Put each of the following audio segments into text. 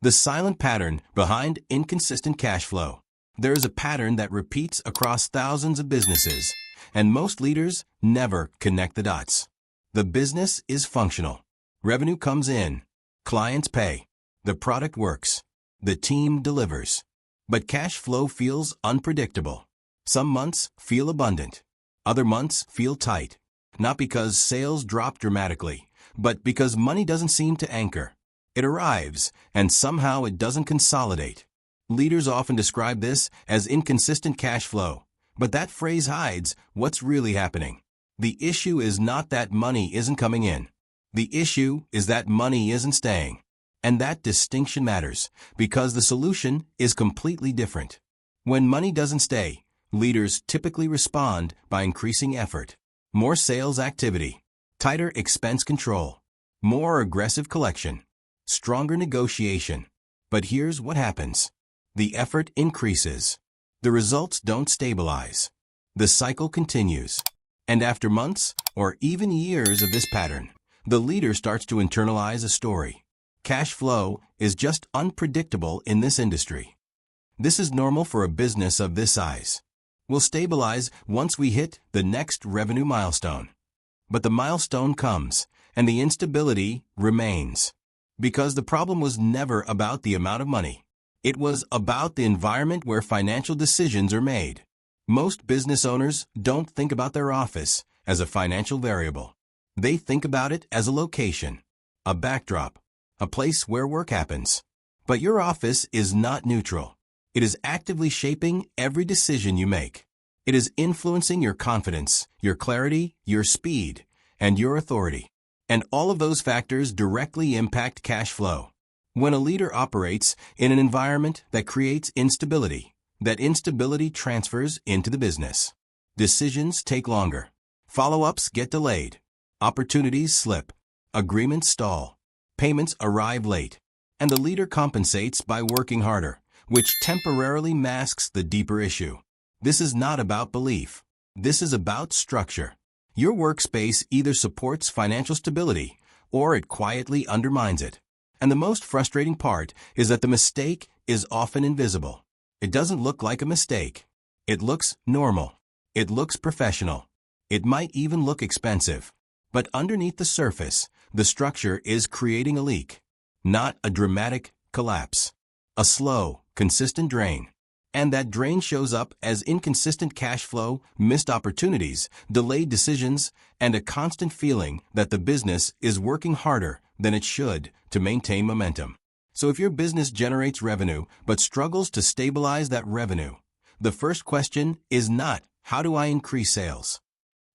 The silent pattern behind inconsistent cash flow. There is a pattern that repeats across thousands of businesses, and most leaders never connect the dots. The business is functional. Revenue comes in. Clients pay. The product works. The team delivers. But cash flow feels unpredictable. Some months feel abundant. Other months feel tight. Not because sales drop dramatically, but because money doesn't seem to anchor. It arrives, and somehow it doesn't consolidate. Leaders often describe this as inconsistent cash flow, but that phrase hides what's really happening. The issue is not that money isn't coming in. The issue is that money isn't staying. And that distinction matters, because the solution is completely different. When money doesn't stay, leaders typically respond by increasing effort. More sales activity, tighter expense control, more aggressive collection, stronger negotiation. But here's what happens. The effort increases. The results don't stabilize. The cycle continues. And after months, or even years of this pattern, the leader starts to internalize a story. Cash flow is just unpredictable in this industry. This is normal for a business of this size. We'll stabilize once we hit the next revenue milestone. But the milestone comes, and the instability remains. Because the problem was never about the amount of money. It was about the environment where financial decisions are made. Most business owners don't think about their office as a financial variable. They think about it as a location, a backdrop, a place where work happens. But your office is not neutral. It is actively shaping every decision you make. It is influencing your confidence, your clarity, your speed, and your authority. And all of those factors directly impact cash flow. When a leader operates in an environment that creates instability, that instability transfers into the business. Decisions take longer. Follow-ups get delayed. Opportunities slip. Agreements stall. Payments arrive late. And the leader compensates by working harder, which temporarily masks the deeper issue. This is not about belief. This is about structure. Your workspace either supports financial stability or it quietly undermines it. And the most frustrating part is that the mistake is often invisible. It doesn't look like a mistake. It looks normal. It looks professional. It might even look expensive. But underneath the surface, the structure is creating a leak. Not a dramatic collapse. A slow, consistent drain. And that drain shows up as inconsistent cash flow, missed opportunities, delayed decisions, and a constant feeling that the business is working harder than it should to maintain momentum. So if your business generates revenue but struggles to stabilize that revenue, the first question is not, how do I increase sales?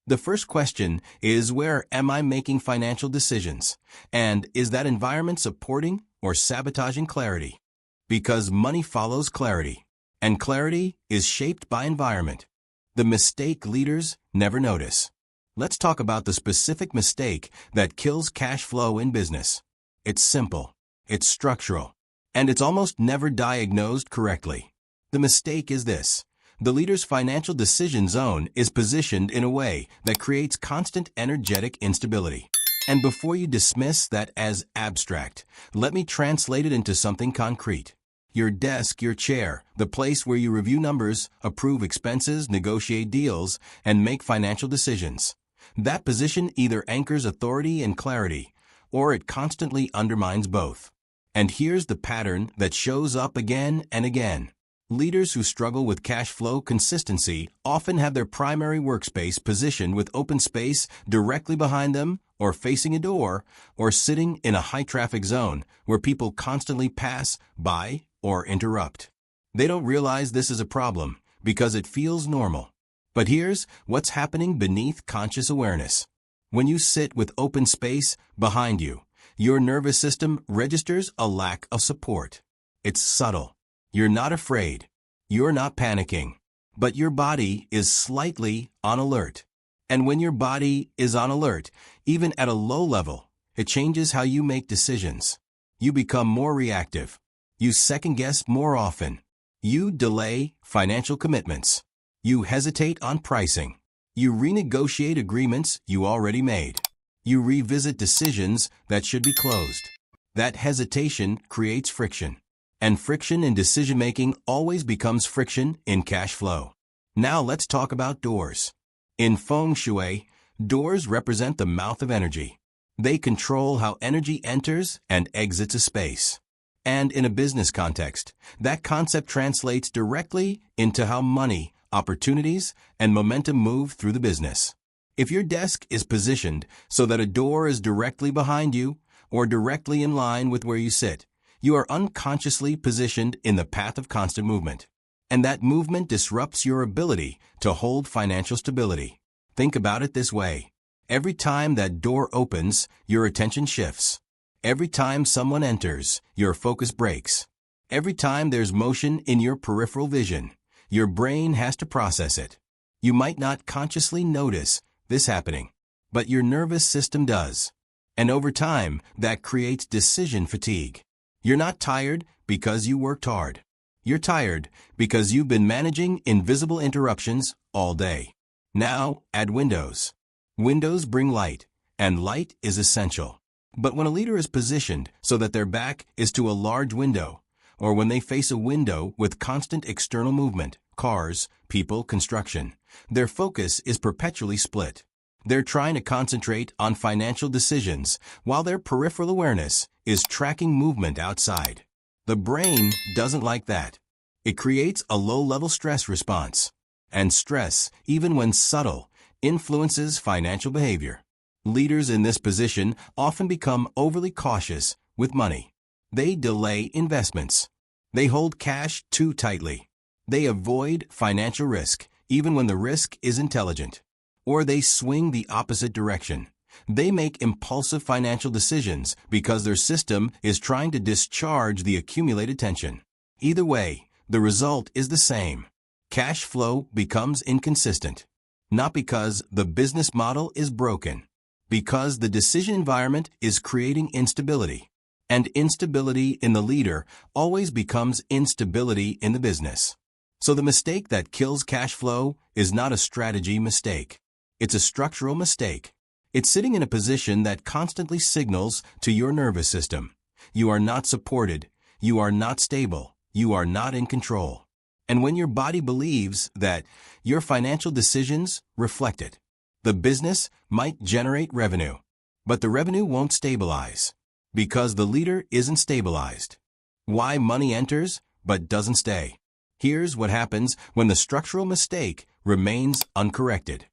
The first question is, where am I making financial decisions? And is that environment supporting or sabotaging clarity? Because money follows clarity. And clarity is shaped by environment. The mistake leaders never notice. Let's talk about the specific mistake that kills cash flow in business. It's simple, it's structural, and it's almost never diagnosed correctly. The mistake is this. The leader's financial decision zone is positioned in a way that creates constant energetic instability. And before you dismiss that as abstract, let me translate it into something concrete. Your desk, your chair, the place where you review numbers, approve expenses, negotiate deals, and make financial decisions. That position either anchors authority and clarity, or it constantly undermines both. And here's the pattern that shows up again and again. Leaders who struggle with cash flow consistency often have their primary workspace positioned with open space directly behind them, or facing a door, or sitting in a high-traffic zone where people constantly pass by or interrupt. They don't realize this is a problem because it feels normal. But here's what's happening beneath conscious awareness. When you sit with open space behind you, your nervous system registers a lack of support. It's subtle. You're not afraid. You're not panicking. But your body is slightly on alert. And when your body is on alert, even at a low level, it changes how you make decisions. You become more reactive. You second-guess more often. You delay financial commitments. You hesitate on pricing. You renegotiate agreements you already made. You revisit decisions that should be closed. That hesitation creates friction. And friction in decision-making always becomes friction in cash flow. Now let's talk about doors. In Feng Shui, doors represent the mouth of energy. They control how energy enters and exits a space. And in a business context, that concept translates directly into how money, opportunities, and momentum move through the business. If your desk is positioned so that a door is directly behind you or directly in line with where you sit, you are unconsciously positioned in the path of constant movement. And that movement disrupts your ability to hold financial stability. Think about it this way. Every time that door opens, your attention shifts. Every time someone enters, your focus breaks. Every time there's motion in your peripheral vision, your brain has to process it. You might not consciously notice this happening, but your nervous system does. And over time, that creates decision fatigue. You're not tired because you worked hard. You're tired because you've been managing invisible interruptions all day. Now, add windows. Windows bring light, and light is essential. But when a leader is positioned so that their back is to a large window, or when they face a window with constant external movement, cars, people, construction, their focus is perpetually split. They're trying to concentrate on financial decisions while their peripheral awareness is tracking movement outside. The brain doesn't like that. It creates a low-level stress response. And stress, even when subtle, influences financial behavior. Leaders in this position often become overly cautious with money. They delay investments. They hold cash too tightly. They avoid financial risk, even when the risk is intelligent. Or they swing the opposite direction. They make impulsive financial decisions because their system is trying to discharge the accumulated tension. Either way, the result is the same. Cash flow becomes inconsistent. Not because the business model is broken, because the decision environment is creating instability. And instability in the leader always becomes instability in the business. So the mistake that kills cash flow is not a strategy mistake. It's a structural mistake. It's sitting in a position that constantly signals to your nervous system. You are not supported. You are not stable. You are not in control. And when your body believes that, your financial decisions reflect it. The business might generate revenue, but the revenue won't stabilize because the leader isn't stabilized. Why money enters but doesn't stay? Here's what happens when the structural mistake remains uncorrected.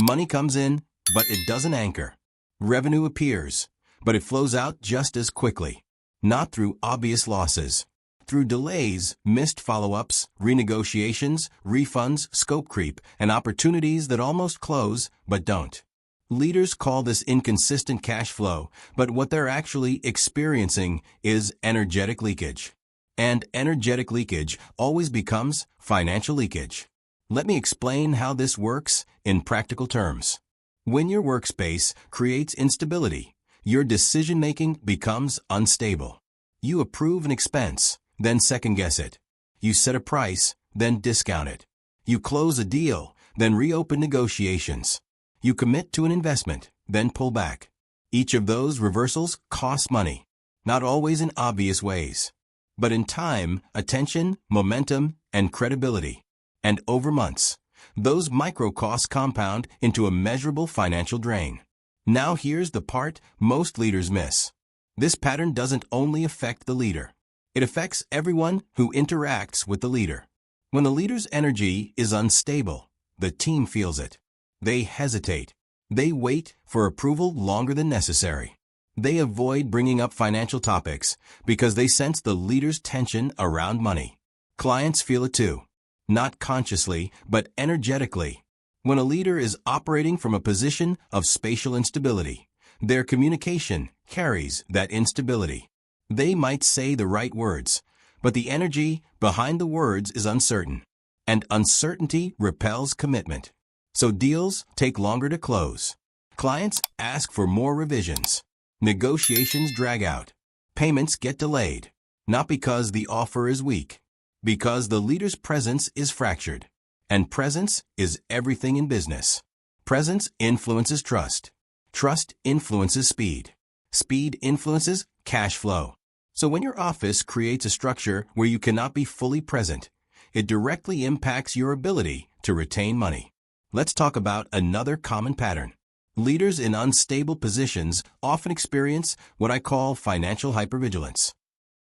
Money comes in, but it doesn't anchor. Revenue appears, but it flows out just as quickly. Not through obvious losses. Through delays, missed follow-ups, renegotiations, refunds, scope creep, and opportunities that almost close but don't. Leaders call this inconsistent cash flow, but what they're actually experiencing is energetic leakage. And energetic leakage always becomes financial leakage. Let me explain how this works in practical terms. When your workspace creates instability, your decision-making becomes unstable. You approve an expense, then second-guess it. You set a price, then discount it. You close a deal, then reopen negotiations. You commit to an investment, then pull back. Each of those reversals costs money, not always in obvious ways, but in time, attention, momentum, and credibility. And over months, those micro-costs compound into a measurable financial drain. Now here's the part most leaders miss. This pattern doesn't only affect the leader. It affects everyone who interacts with the leader. When the leader's energy is unstable, the team feels it. They hesitate. They wait for approval longer than necessary. They avoid bringing up financial topics because they sense the leader's tension around money. Clients feel it too. Not consciously, but energetically. When a leader is operating from a position of spatial instability, their communication carries that instability. They might say the right words, but the energy behind the words is uncertain, and uncertainty repels commitment. So deals take longer to close. Clients ask for more revisions. Negotiations drag out. Payments get delayed, not because the offer is weak, because the leader's presence is fractured. And presence is everything in business. Presence influences trust. Trust influences speed. Speed influences cash flow. So when your office creates a structure where you cannot be fully present, it directly impacts your ability to retain money. Let's talk about another common pattern. Leaders in unstable positions often experience what I call financial hypervigilance.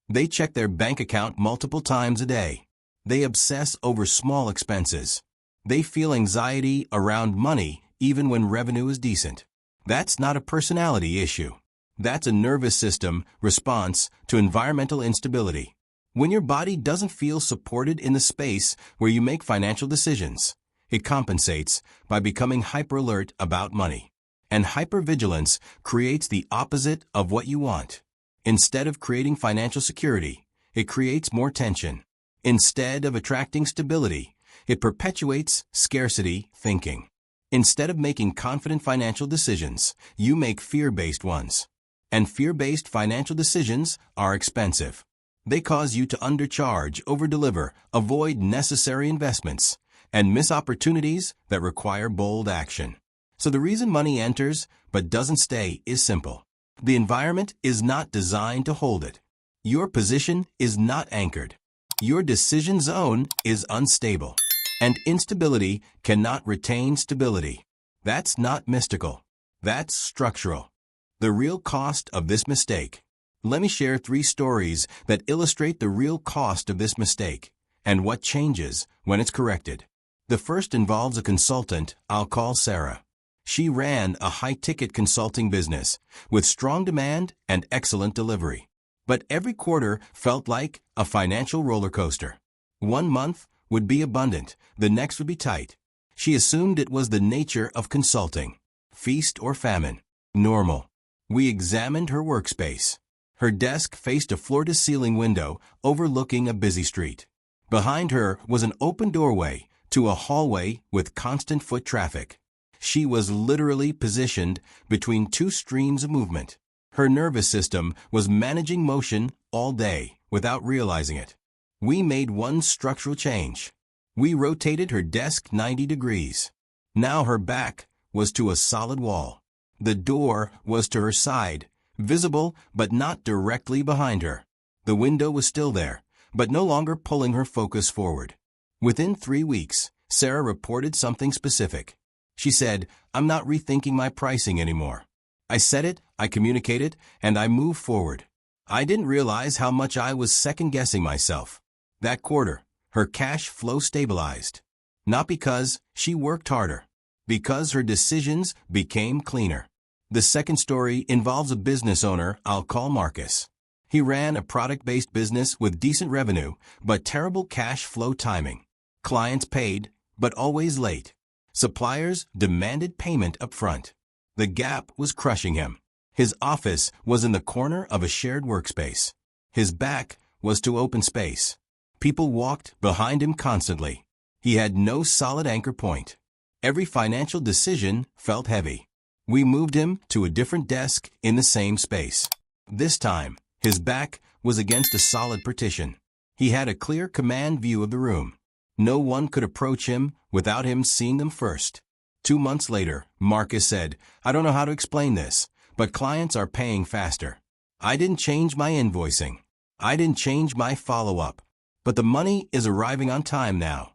They check their bank account multiple times a day. They obsess over small expenses. They feel anxiety around money even when revenue is decent. That's not a personality issue. That's a nervous system response to environmental instability. When your body doesn't feel supported in the space where you make financial decisions, it compensates by becoming hyper-alert about money. And hypervigilance creates the opposite of what you want. Instead of creating financial security, it creates more tension. Instead of attracting stability, it perpetuates scarcity thinking. Instead of making confident financial decisions, you make fear-based ones. And fear-based financial decisions are expensive. They cause you to undercharge, overdeliver, avoid necessary investments, and miss opportunities that require bold action. So the reason money enters but doesn't stay is simple. The environment is not designed to hold it. Your position is not anchored. Your decision zone is unstable. And instability cannot retain stability. That's not mystical. That's structural. The real cost of this mistake. Let me share 3 stories that illustrate the real cost of this mistake and what changes when it's corrected. The first involves a consultant I'll call Sarah. She ran a high-ticket consulting business with strong demand and excellent delivery. But every quarter felt like a financial roller coaster. One month would be abundant, the next would be tight. She assumed it was the nature of consulting. Feast or famine. Normal. We examined her workspace. Her desk faced a floor-to-ceiling window overlooking a busy street. Behind her was an open doorway to a hallway with constant foot traffic. She was literally positioned between 2 streams of movement. Her nervous system was managing motion all day without realizing it. We made one structural change. We rotated her desk 90 degrees. Now her back was to a solid wall. The door was to her side, visible but not directly behind her. The window was still there, but no longer pulling her focus forward. Within 3 weeks, Sarah reported something specific. She said, "I'm not rethinking my pricing anymore. I said it, I communicated, and I moved forward. I didn't realize how much I was second-guessing myself." That quarter, her cash flow stabilized. Not because she worked harder, because her decisions became cleaner. The second story involves a business owner I'll call Marcus. He ran a product-based business with decent revenue, but terrible cash flow timing. Clients paid, but always late. Suppliers demanded payment up front. The gap was crushing him. His office was in the corner of a shared workspace. His back was to open space. People walked behind him constantly. He had no solid anchor point. Every financial decision felt heavy. We moved him to a different desk in the same space. This time, his back was against a solid partition. He had a clear command view of the room. No one could approach him without him seeing them first. 2 months later, Marcus said, "I don't know how to explain this, but clients are paying faster. I didn't change my invoicing. I didn't change my follow-up. But the money is arriving on time now."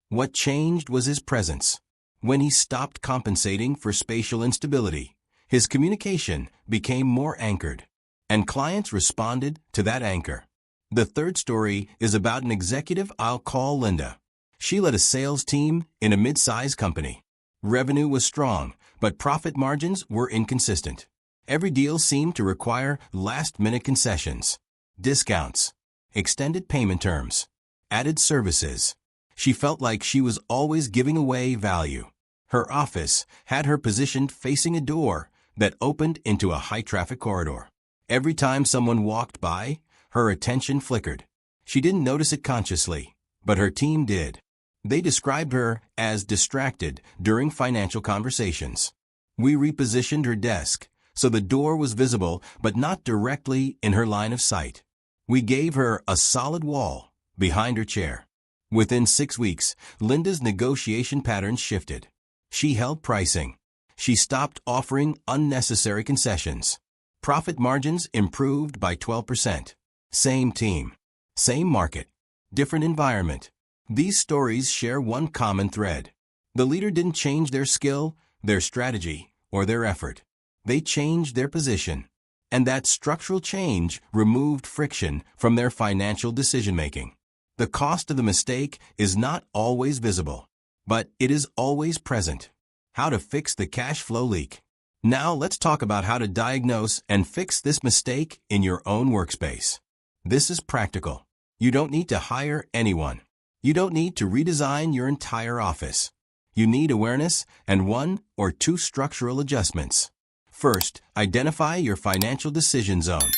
What changed was his presence. When he stopped compensating for spatial instability, his communication became more anchored. And clients responded to that anchor. The third story is about an executive I'll call Linda. She led a sales team in a mid-sized company. Revenue was strong, but profit margins were inconsistent. Every deal seemed to require last-minute concessions, discounts, extended payment terms, added services. She felt like she was always giving away value. Her office had her positioned facing a door that opened into a high-traffic corridor. Every time someone walked by, her attention flickered. She didn't notice it consciously, but her team did. They described her as distracted during financial conversations. We repositioned her desk so the door was visible but not directly in her line of sight. We gave her a solid wall behind her chair. Within 6 weeks, Linda's negotiation patterns shifted. She held pricing. She stopped offering unnecessary concessions. Profit margins improved by 12%. Same team, same market, different environment. These stories share one common thread. The leader didn't change their skill, their strategy, or their effort. They changed their position. And that structural change removed friction from their financial decision-making. The cost of the mistake is not always visible, but it is always present. How to fix the cash flow leak. Now let's talk about how to diagnose and fix this mistake in your own workspace. This is practical. You don't need to hire anyone. You don't need to redesign your entire office. You need awareness and 1 or 2 structural adjustments. First, identify your financial decision zone.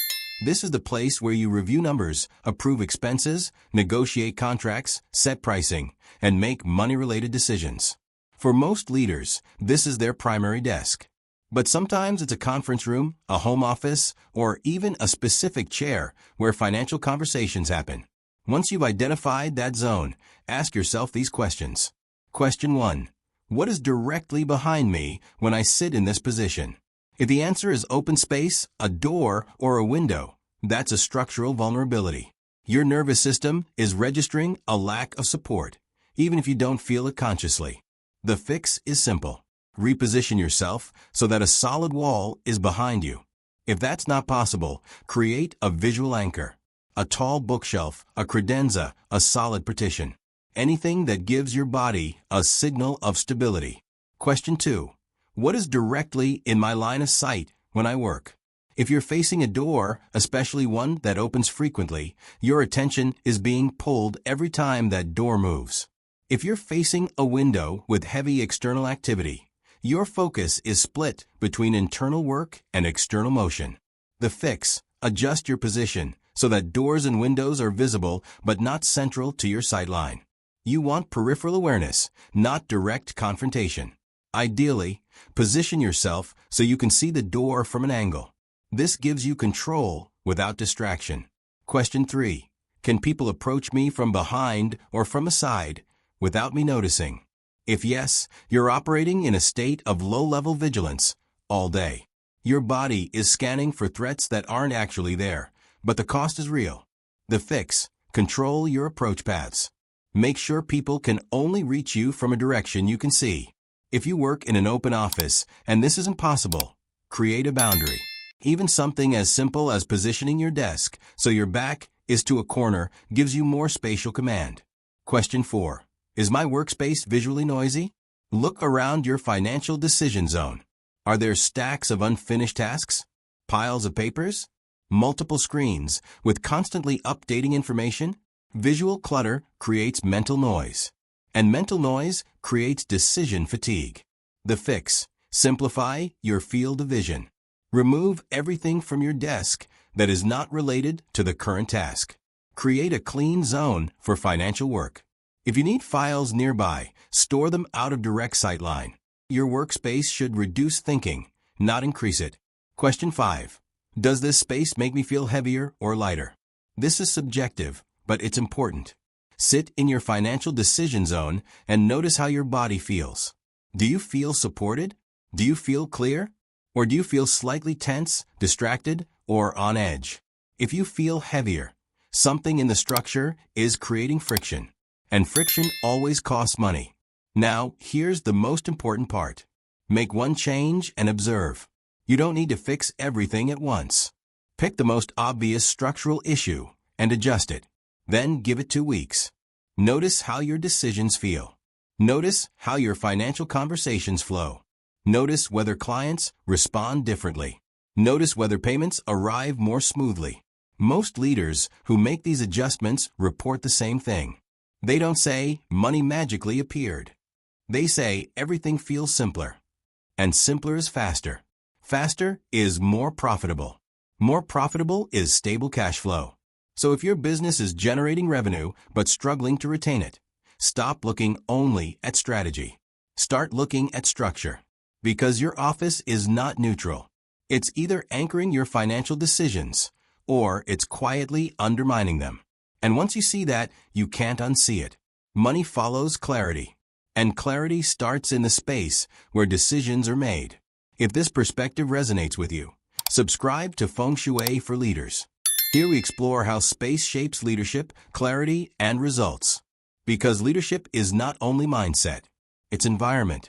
This is the place where you review numbers, approve expenses, negotiate contracts, set pricing, and make money-related decisions. For most leaders, this is their primary desk. But sometimes it's a conference room, a home office, or even a specific chair where financial conversations happen. Once you've identified that zone, ask yourself these questions. Question 1. What is directly behind me when I sit in this position? If the answer is open space, a door, or a window, that's a structural vulnerability. Your nervous system is registering a lack of support, even if you don't feel it consciously. The fix is simple. Reposition yourself so that a solid wall is behind you. If that's not possible, create a visual anchor. A tall bookshelf, a credenza, a solid partition. Anything that gives your body a signal of stability. Question 2. What is directly in my line of sight when I work? If you're facing a door, especially one that opens frequently, your attention is being pulled every time that door moves. If you're facing a window with heavy external activity, your focus is split between internal work and external motion. The fix: adjust your position so that doors and windows are visible but not central to your sight line. You want peripheral awareness, not direct confrontation. Ideally, position yourself so you can see the door from an angle. This gives you control without distraction. Question 3. Can people approach me from behind or from a side without me noticing? If yes, you're operating in a state of low-level vigilance all day. Your body is scanning for threats that aren't actually there, but the cost is real. The fix: control your approach paths. Make sure people can only reach you from a direction you can see. If you work in an open office and this isn't possible, create a boundary. Even something as simple as positioning your desk so your back is to a corner gives you more spatial command. Question 4. Is my workspace visually noisy? Look around your financial decision zone. Are there stacks of unfinished tasks? Piles of papers? Multiple screens with constantly updating information? Visual clutter creates mental noise, and mental noise creates decision fatigue. The fix: simplify your field of vision. Remove everything from your desk that is not related to the current task. Create a clean zone for financial work. If you need files nearby, store them out of direct sight line. Your workspace should reduce thinking, not increase it. Question 5. Does this space make me feel heavier or lighter? This is subjective, but it's important. Sit in your financial decision zone and notice how your body feels. Do you feel supported? Do you feel clear? Or do you feel slightly tense, distracted, or on edge? If you feel heavier, something in the structure is creating friction. And friction always costs money. Now, here's the most important part. Make one change and observe. You don't need to fix everything at once. Pick the most obvious structural issue and adjust it. Then give it 2 weeks. Notice how your decisions feel. Notice how your financial conversations flow. Notice whether clients respond differently. Notice whether payments arrive more smoothly. Most leaders who make these adjustments report the same thing. They don't say money magically appeared. They say everything feels simpler. And simpler is faster. Faster is more profitable. More profitable is stable cash flow. So if your business is generating revenue but struggling to retain it, stop looking only at strategy. Start looking at structure. Because your office is not neutral. It's either anchoring your financial decisions or it's quietly undermining them. And once you see that, you can't unsee it. Money follows clarity. And clarity starts in the space where decisions are made. If this perspective resonates with you, Subscribe to Feng Shui for Leaders. Here we explore how space shapes leadership, clarity, and results. Because leadership is not only mindset, it's environment.